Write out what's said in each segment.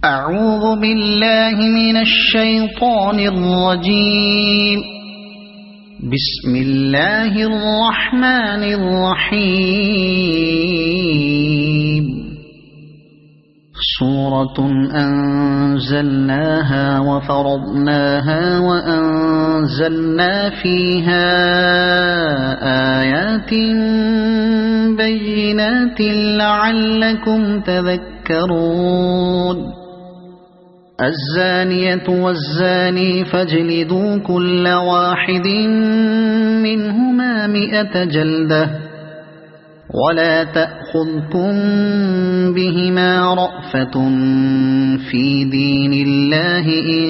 أعوذ بالله من الشيطان الرجيم. بسم الله الرحمن الرحيم. سورة أنزلناها وفرضناها وأنزلنا فيها آيات بينات لعلكم تذكرون. الزانية والزاني فاجلدوا كل واحد منهما 100 جلدة ولا تأخذكم بهما رأفة في دين الله إن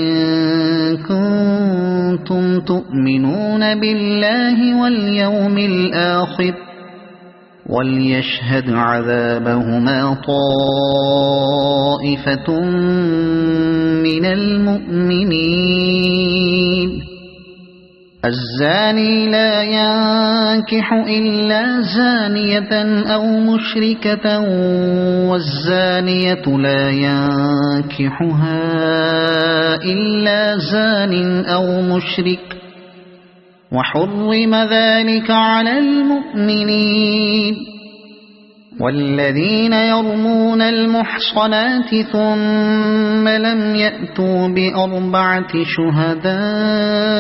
كنتم تؤمنون بالله واليوم الآخر وليشهد عذابهما طائفة من المؤمنين. الزاني لا ينكح إلا زانية أو مشركة والزانية لا ينكحها إلا زان أو مشرك وحرم ذلك على المؤمنين. والذين يرمون المحصنات ثم لم يأتوا ب4 شهداء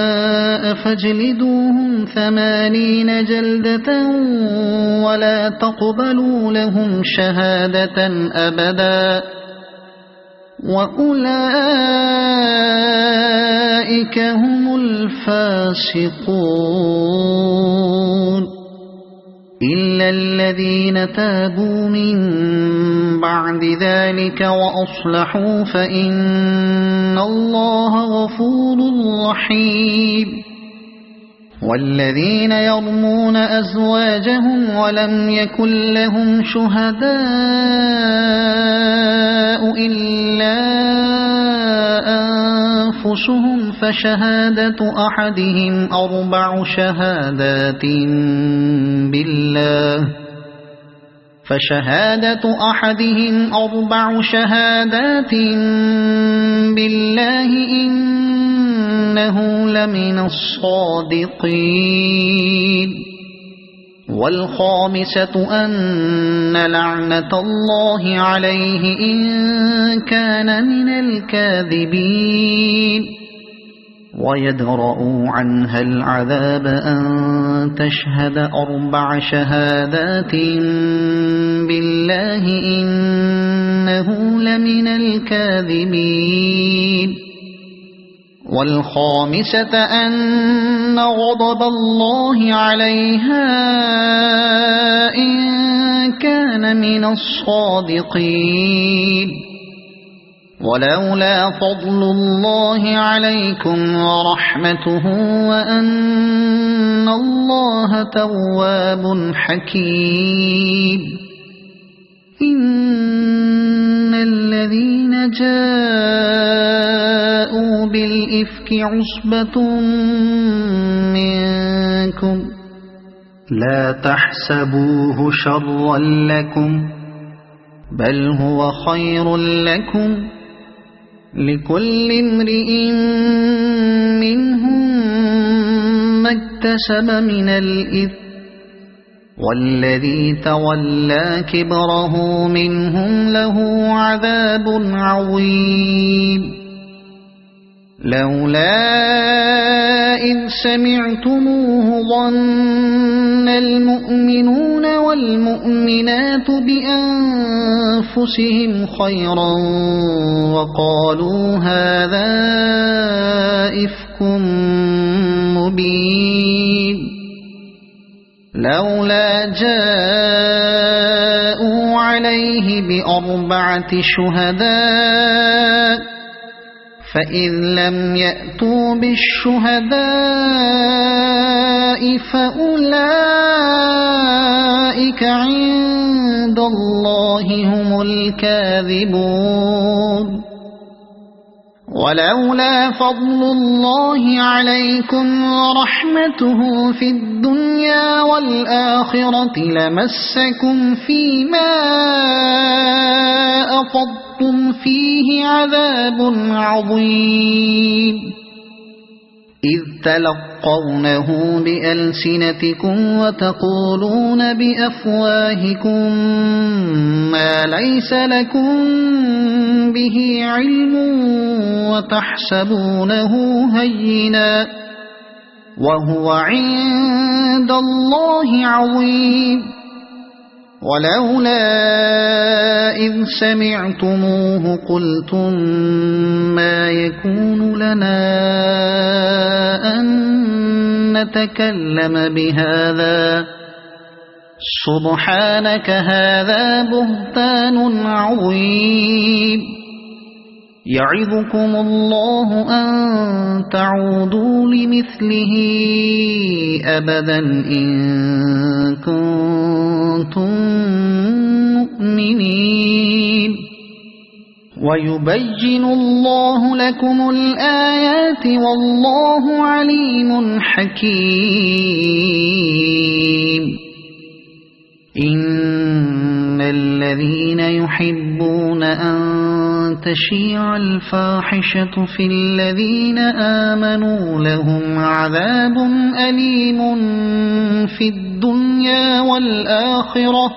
فاجلدوهم 80 جلدة ولا تقبلوا لهم شهادة أبدا وأولئك هم الفاسقون. إلا الذين تابوا من بعد ذلك وأصلحوا فإن الله غفور رحيم. والذين يرمون أزواجهم ولم يكن لهم شهداء إلا أنفسهم فشهادة أحدهم 4 شهادات بالله إنه لمن الصادقين. والخامسة أن لعنة الله عليه إن كان من الكاذبين. ويدرأ عنها العذاب أن تشهد 4 شهادات بالله إنه لمن الكاذبين. والخامسة أن غضب الله عليها إن كان من الصادقين. ولولا فضل الله عليكم ورحمته وأن الله تواب حكيم. إن الذين جاءوا بالإفك عصبة منكم لا تحسبوه شرا لكم بل هو خير لكم لكل امرئ منهم ما اكتسب من الإثم والذي تولى كبره منهم له عذاب عظيم. لولا إذ سمعتموه ظن المؤمنون والمؤمنات بأنفسهم خيرا وقالوا هذا إفك مبين. لولا جاءوا عليه ب4 شهداء فإذ لم يأتوا بالشهداء فأولئك عند الله هم الكاذبون. ولولا فضل الله عليكم ورحمته في الدنيا والآخرة لمسكم فيما أفضتم فيه عذاب عظيم إذ تلقونه بألسنتكم وتقولون بأفواهكم ما ليس لكم به علم وتحسبونه هينا وهو عند الله عظيم ولولا إذ سمعتموه قلتم ما يكون لنا أن نتكلم بهذا سبحانك هذا بهتان عظيم يعظكم الله أن تعودوا لمثله أبدا إن كنتم مؤمنين ويبين الله لكم الآيات والله عليم حكيم إن الذين يحبون أن تشيع الفاحشة في الذين آمنوا لهم عذاب أليم في الدنيا والآخرة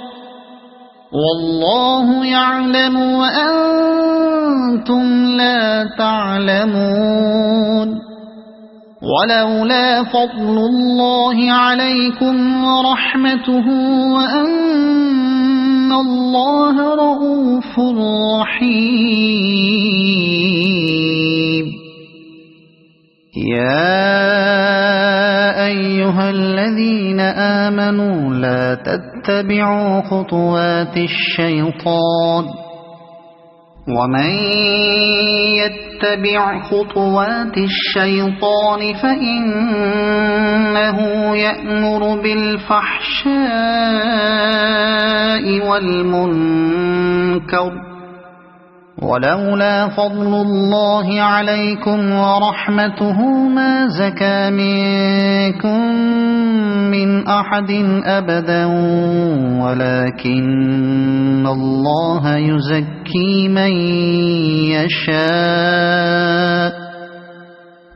والله يعلم وأنتم لا تعلمون ولولا فضل الله عليكم ورحمته وأن الله رؤوف رحيم يا أيها الذين آمنوا لا تتبعوا خطوات الشيطان ومن يتبع خطوات الشيطان فإنه يأمر بالفحشاء والمنكر ولولا فضل الله عليكم ورحمته ما زكى منكم من أحد أبدا ولكن الله يزكي من يشاء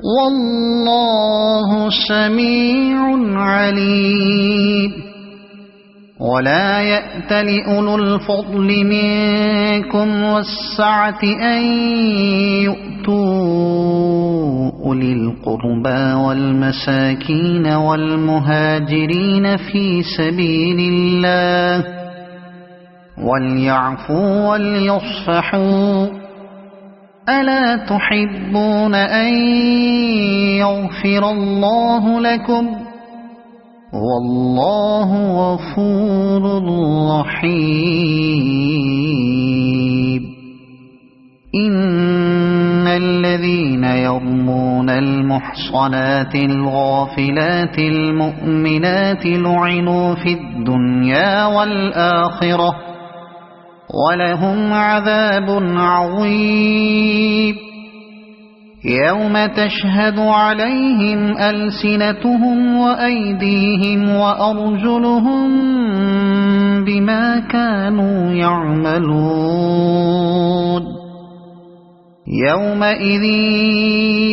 والله سميع عليم ولا يأتل أولو الفضل منكم والسعة أن يؤتوا أولي القربى والمساكين والمهاجرين في سبيل الله وليعفوا وليصفحوا ألا تحبون أن يغفر الله لكم والله غفور رحيم إن الذين يرمون المحصنات الغافلات المؤمنات لعنوا في الدنيا والآخرة ولهم عذاب عظيم يوم تشهد عليهم ألسنتهم وأيديهم وأرجلهم بما كانوا يعملون يومئذ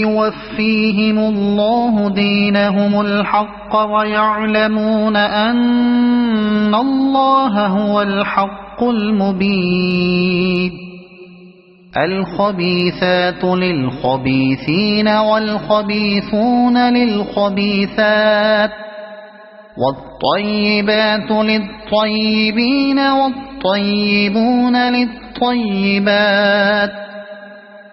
يوفيهم الله دينهم الحق ويعلمون أن الله هو الحق المبين الخبيثات للخبيثين والخبيثون للخبيثات والطيبات للطيبين والطيبون للطيبات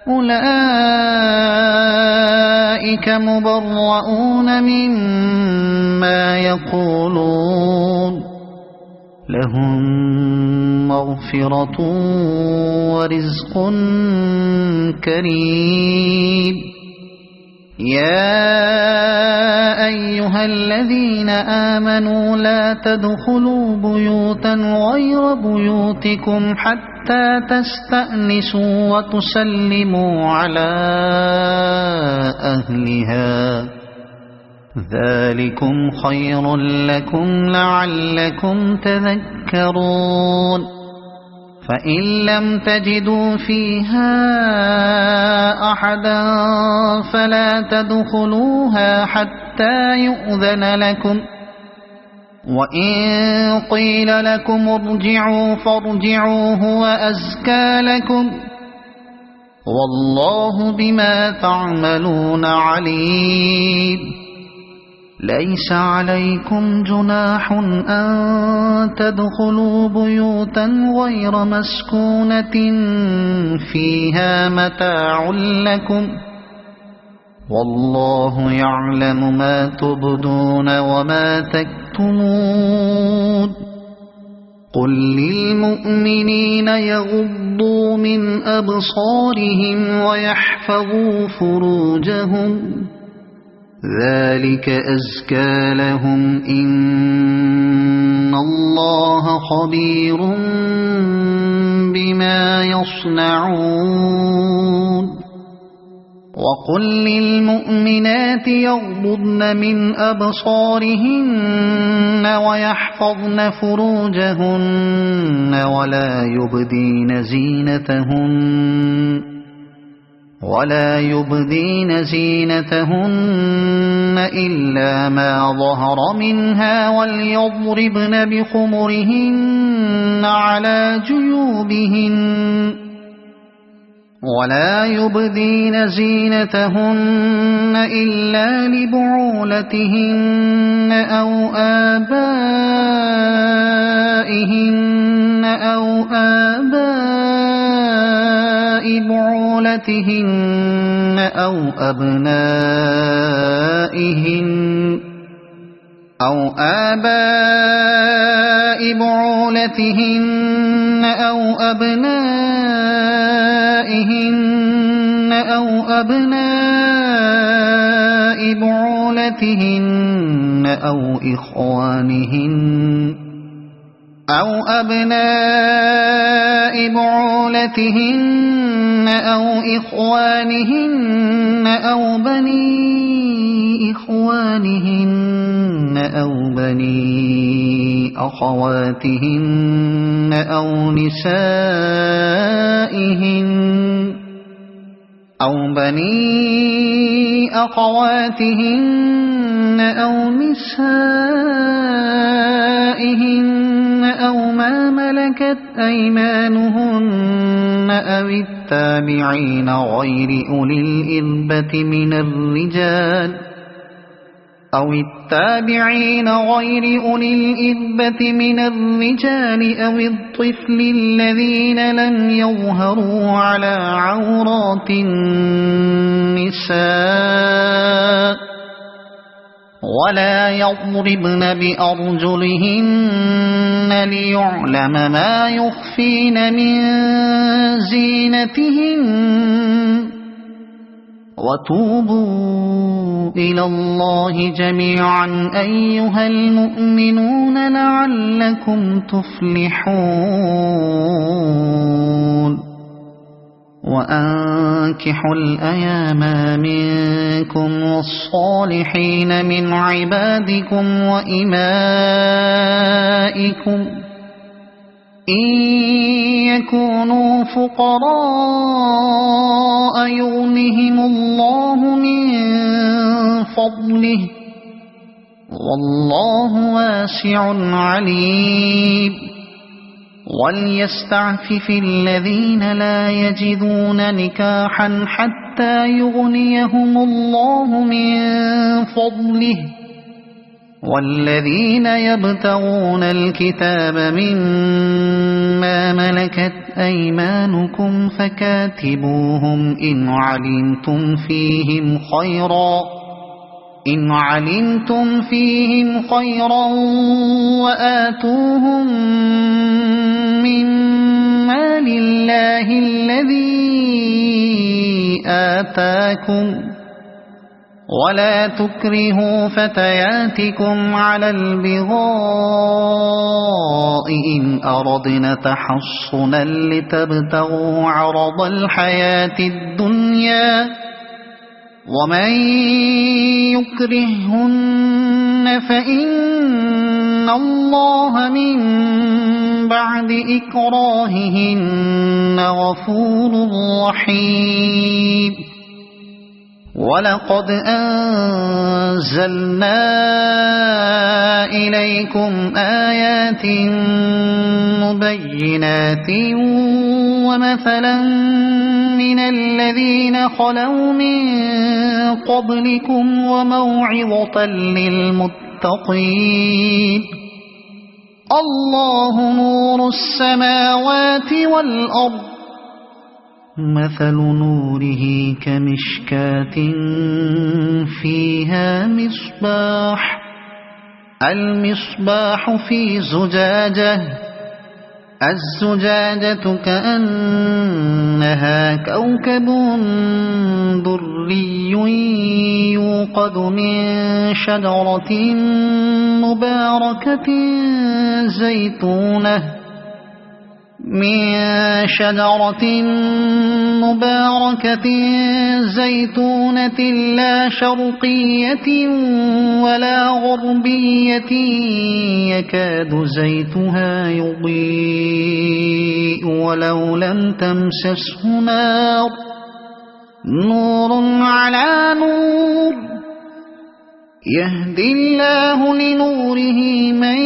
أولئك مبرؤون مما يقولون لهم مغفرة ورزق كريم يا أيها الذين آمنوا لا تدخلوا بيوتا غير بيوتكم حتى حتى تستأنسوا وتسلموا على أهلها، ذلكم خير لكم لعلكم تذكرون. فإن لم تجدوا فيها أحدا فلا تدخلوها حتى يؤذن لكم، وإن قيل لكم ارجعوا فارجعوا هو أزكى لكم، والله بما تعملون عليم. ليس عليكم جناح أن تدخلوا بيوتا غير مسكونة فيها متاع لكم، والله يعلم ما تبدون وما تكتمون. قل للمؤمنين يغضوا من أبصارهم ويحفظوا فروجهم، ذلك أزكى لهم، إن الله خبير بما يصنعون. وقل للمؤمنات يغضضن من أبصارهن ويحفظن فروجهن ولا يبدين زينتهن إلا ما ظهر منها، وليضربن بخمرهن على جيوبهن، ولا يبدين زينتهن إلا لبعولتهن أو آبائهن أو آباء بعولتهن أو أبنائهن أو آباء بعولتهن أو أبنائهن أو أبناء بعولتهن أو إخوانهن أو بني إخوانهن أو بني أخواتهن أو نسائهن أو ما ملكت أيمانهن أو التابعين غير أولي الإربة من الرجال أو الطفل الذين لم يظهروا على عورات النساء، ولا يضربن بأرجلهن ليعلم ما يخفين من زينتهن. وتوبوا إلى الله جميعا أيها المؤمنون لعلكم تفلحون. وأنكحوا الأيام منكم والصالحين من عبادكم وإمائكم إن يكونوا فقراء يغنهم الله من فضله، والله واسع عليم. وليستعفف الذين لا يجدون نكاحا حتى يغنيهم الله من فضله، والذين يبتغون الكتاب مما ملكت أيمانكم فكاتبوهم إن علمتم فيهم خيرا وآتوهم مما لله الذي آتاكم، ولا تكرهوا فتياتكم على البغاء إن أردنا تحصنا لتبتغوا عرض الحياة الدنيا ومن يكرههن فإن الله من بعد إكراههن غفور رحيم ولقد أنزلنا إليكم آيات مبينات ومثلا من الذين خلوا من قبلكم وموعظة للمتقين الله نور السماوات والأرض مثل نوره كمشكاة فيها مصباح المصباح في زجاجة الزجاجة كأنها كوكب دري يوقد من شجرة مباركة زيتونة لا شرقية ولا غربية يكاد زيتها يضيء ولو لم تمسسه نار نور على نور يهدي الله لنوره من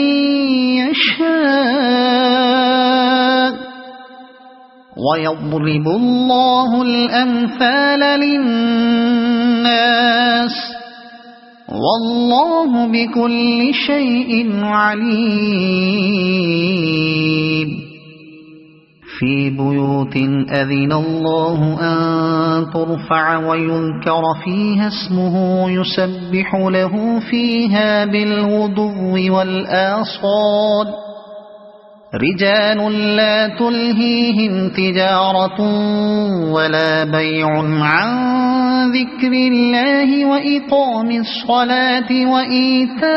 يشاء ويضرب الله الأمثال للناس والله بكل شيء عليم في بيوت أذن الله أن ترفع ويذكر فيها اسمه يسبح له فيها بالغدو والآصال رجال لا تلهيهم تجارة ولا بيع عن ذكر الله وإقام الصلاة وإيتاء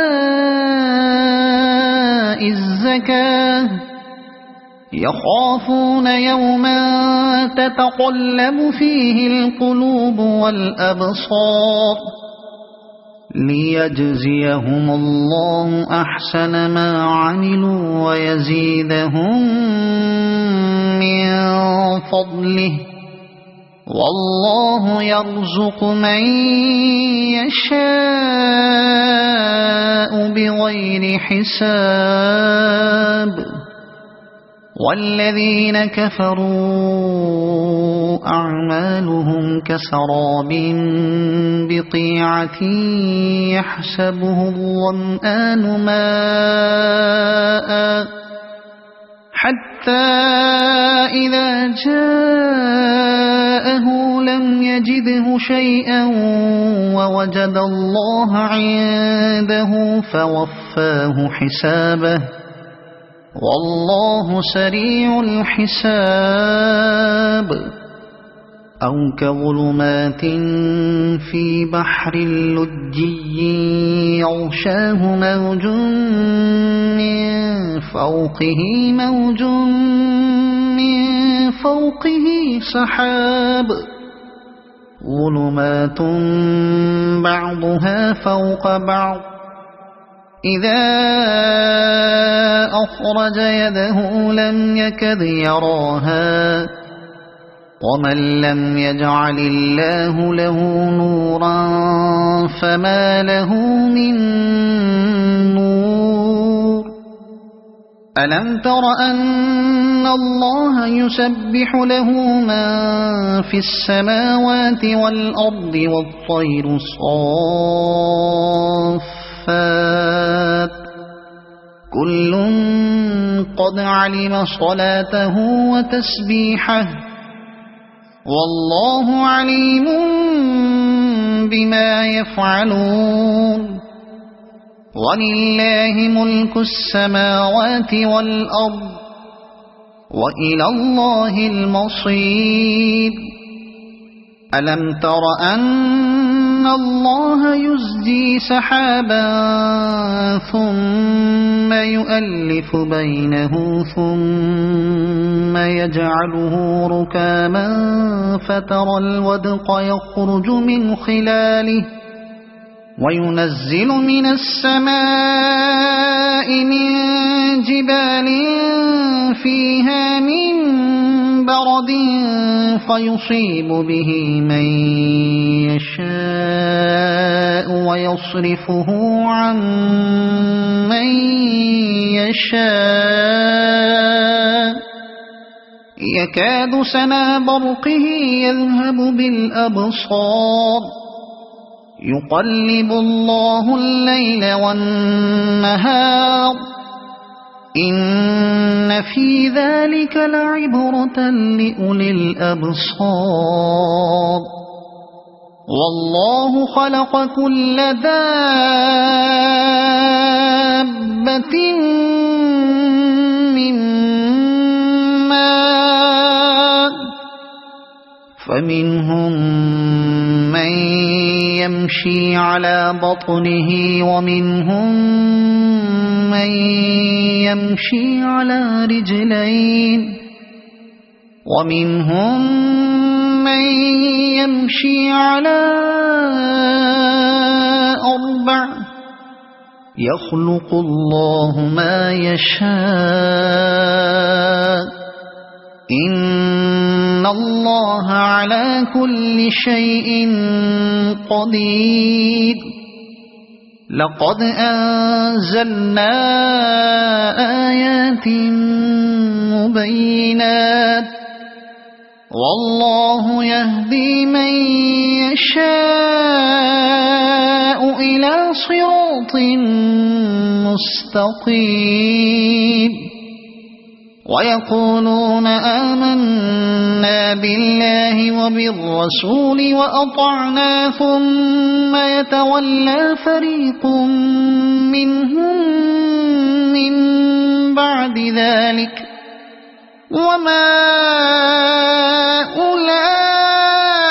الزكاة يخافون يوما تتقلب فيه القلوب والأبصار ليجزيهم الله أحسن ما عملوا ويزيدهم من فضله والله يرزق من يشاء بغير حساب والذين كفروا أعمالهم كسراب بقيعة يحسبه الظمآن ماء حتى إذا جاءه لم يجده شيئا ووجد الله عنده فوفاه حسابه والله سريع الحساب أو كظلمات في بحر لجي يغشاه موج من فوقه سحاب ظلمات بعضها فوق بعض إذا أخرج يده لم يكد يراها ومن لم يجعل الله له نورا فما له من نور ألم تر أن الله يسبح له من في السماوات والأرض والطير صافات كل قد علم صلاته وتسبيحه والله عليم بما يفعلون ولله ملك السماوات والأرض وإلى الله المصير ألم تر أن الله يزجي سحابا ثم يؤلف بينه ثم يجعله ركاما فترى الودق يخرج من خلاله وينزل من السماء من جبال فيها من برد فيصيب به من يشاء ويصرفه عن من يشاء يكاد سنا برقه يذهب بالأبصار يقلب الله الليل والنهار إن في ذلك لعبرة لأولي الأبصار والله خلق كل دابة من ماء فمنهم من يمشي على بطنه ومنهم من يمشي على رجلين ومنهم من يمشي على أربع يخلق الله ما يشاء إن الله على كل شيء قدير لقد أنزلنا آيات مبينات والله يهدي من يشاء إلى صراط مستقيم ويقولون آمنا بالله وبالرسول وأطعنا ثم يتولى فريق منهم من بعد ذلك وما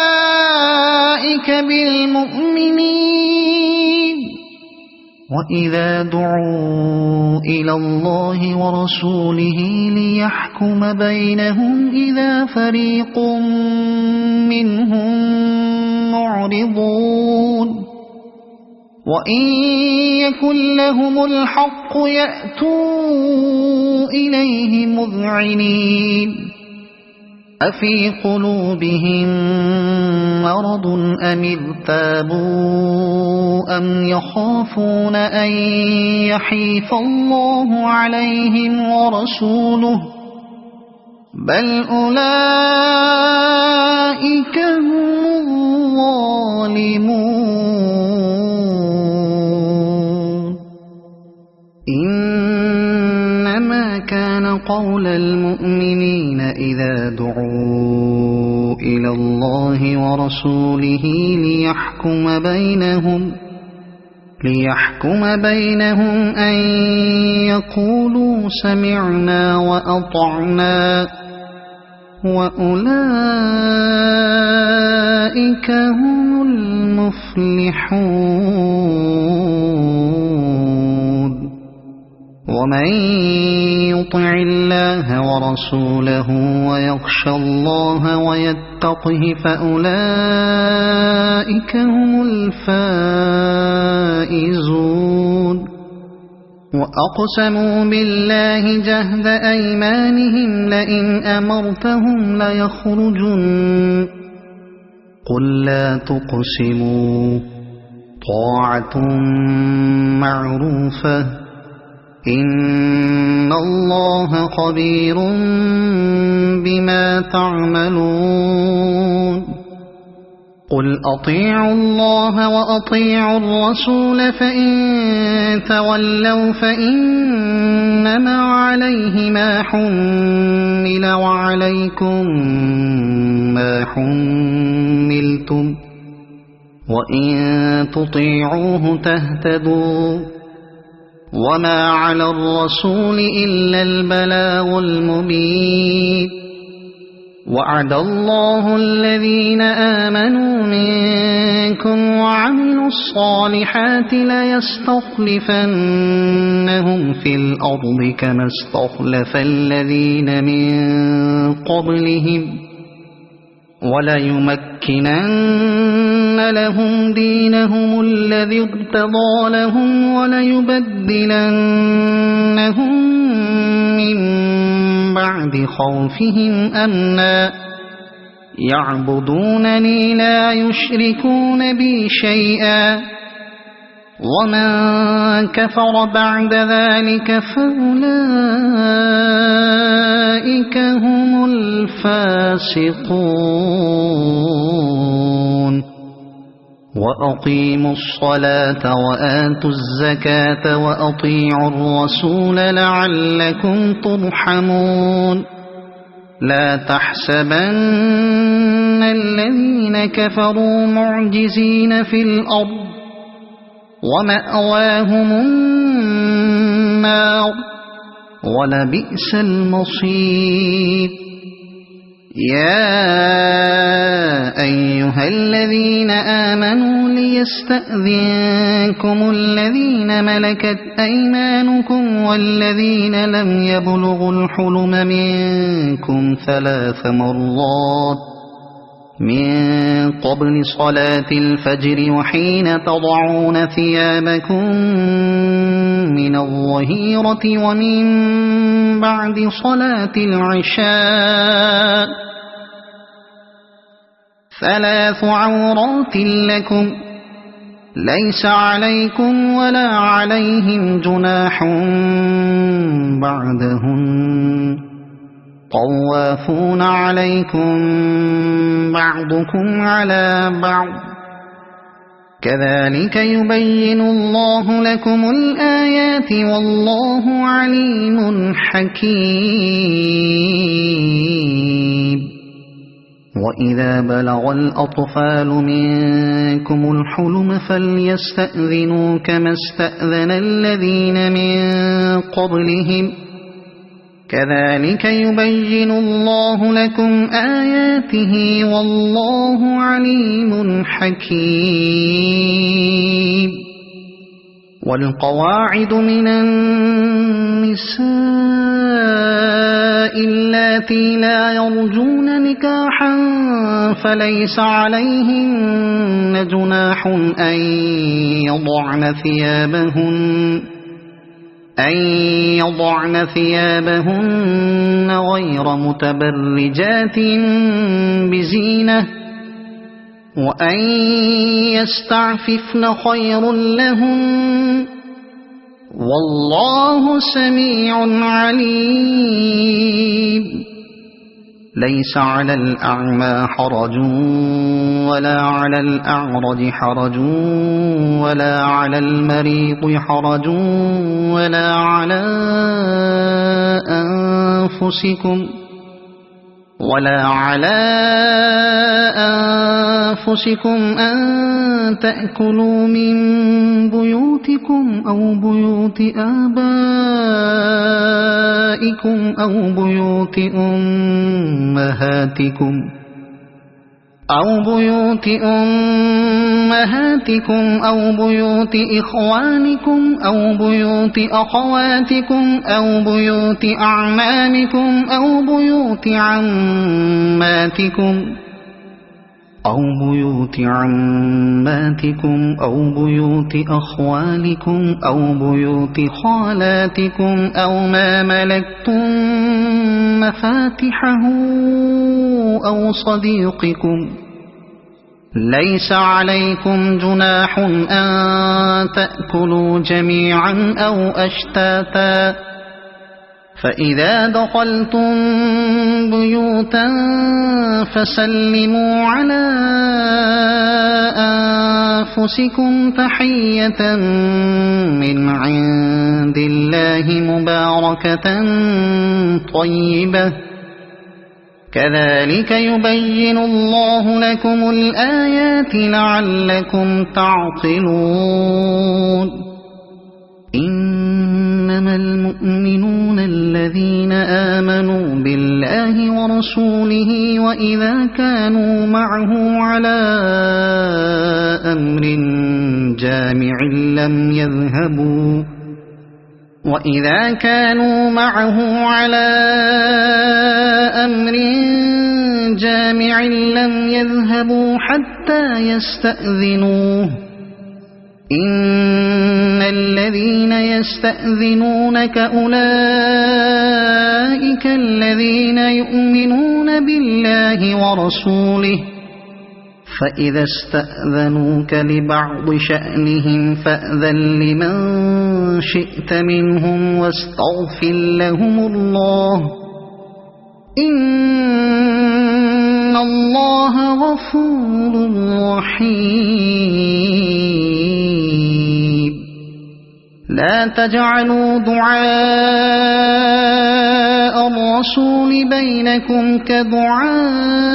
أولئك بالمؤمنين وإذا دعوا إلى الله ورسوله ليحكم بينهم إذا فريق منهم معرضون وإن يكن لهم الحق يأتوا إليه مذعنين أفي قلوبهم مرض أم ارتابوا أم يخافون أن يحيف الله عليهم ورسوله بل أولئك هم الظالمون إنما كان قول المؤمنين إذا دعوا إلى الله ورسوله ليحكم بينهم أن يقولوا سمعنا وأطعنا وأولئك هم المفلحون ومن يطع الله ورسوله ويخشى الله ويتقه فأولئك هم الفائزون وأقسموا بالله جهد أيمانهم لئن أمرتهم ليخرجن قل لا تقسموا طاعة معروفة إن الله خبير بما تعملون قل أطيعوا الله وأطيعوا الرسول فإن تولوا فإنما عليه ما حمل وعليكم ما حملتم وإن تطيعوه تهتدوا وما على الرسول إلا البلاغ المبين وعد الله الذين آمنوا منكم وعملوا الصالحات ليستخلفنهم في الأرض كما استخلف الذين من قبلهم وليمكنن لهم دينهم الذي ارتضى لهم وليبدلنهم من بعد خوفهم أمنا يعبدونني لا يشركون بي شيئا ومن كفر بعد ذلك فأولئك هم الفاسقون وأقيموا الصلاة وآتوا الزكاة وأطيعوا الرسول لعلكم ترحمون لا تحسبن الذين كفروا معجزين في الأرض ومأواهم النار ولبئس المصير يا أيها الذين آمنوا ليستأذنكم الذين ملكت أيمانكم والذين لم يبلغوا الحلم منكم 3 مرات من قبل صلاة الفجر وحين تضعون ثيابكم من الظهيرة ومن بعد صلاة العشاء 3 عورات لكم ليس عليكم ولا عليهم جناح بعدهن طوافون عليكم بعضكم على بعض كذلك يبين الله لكم الآيات والله عليم حكيم وإذا بلغ الأطفال منكم الحلم فليستأذنوا كما استأذن الذين من قبلهم كذلك يبين الله لكم آياته والله عليم حكيم والقواعد من النساء اللاتي لا يرجون نكاحا فليس عليهن جناح أن يضعن ثيابهن غير متبرجات بزينة وأن يستعففن خير لهن والله سميع عليم ليس على الأعمى حرج ولا على الأعرج حرج ولا على المريض حرج ولا على أنفسكم أن تأكلوا من بيوتكم أو بيوت آبائكم أو بيوت أمهاتكم أو بيوت إخوانكم أو بيوت أخواتكم أو بيوت أعمامكم أو بيوت عماتكم أو بيوت أخوالكم أو بيوت خالاتكم أو ما ملكتم مفاتحه أو صديقكم ليس عليكم جناح أن تأكلوا جميعا أو أشتاتا فإذا دخلتم بيوتا فسلموا على أنفسكم تحية من عند الله مباركة طيبة كذلك يبين الله لكم الآيات لعلكم تعقلون إنما المؤمنون الذين آمنوا بالله ورسوله وإذا كانوا معه على أمر جامع لم يذهبوا وإذا كانوا معه على أمر جامع لم يذهبوا حتى يستأذنوه إن الذين يستأذنونك أولئك الذين يؤمنون بالله ورسوله فإذا استأذنوك لبعض شأنهم فأذن لمن شئت منهم واستغفر لهم الله إن الله غفور رحيم لا تجعلوا دعاء الرسول بينكم كدعاء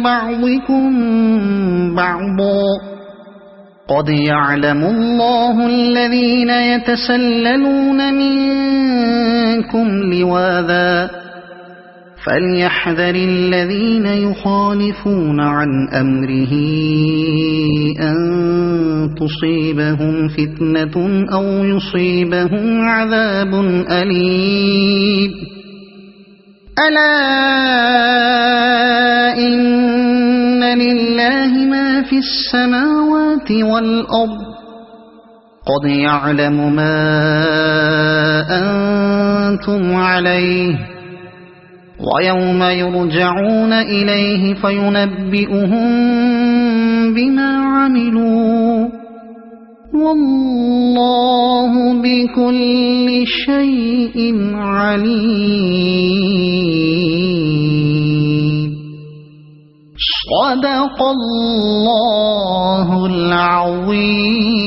بعضكم بعضا قد يعلم الله الذين يتسللون منكم لواذا فليحذر الذين يخالفون عن أمره أن تصيبهم فتنة أو يصيبهم عذاب أليم ألا إن لله ما في السماوات والأرض قد يعلم ما أنتم عليه ويوم يرجعون إليه فينبئهم بما عملوا والله بكل شيء عليم صدق الله العظيم.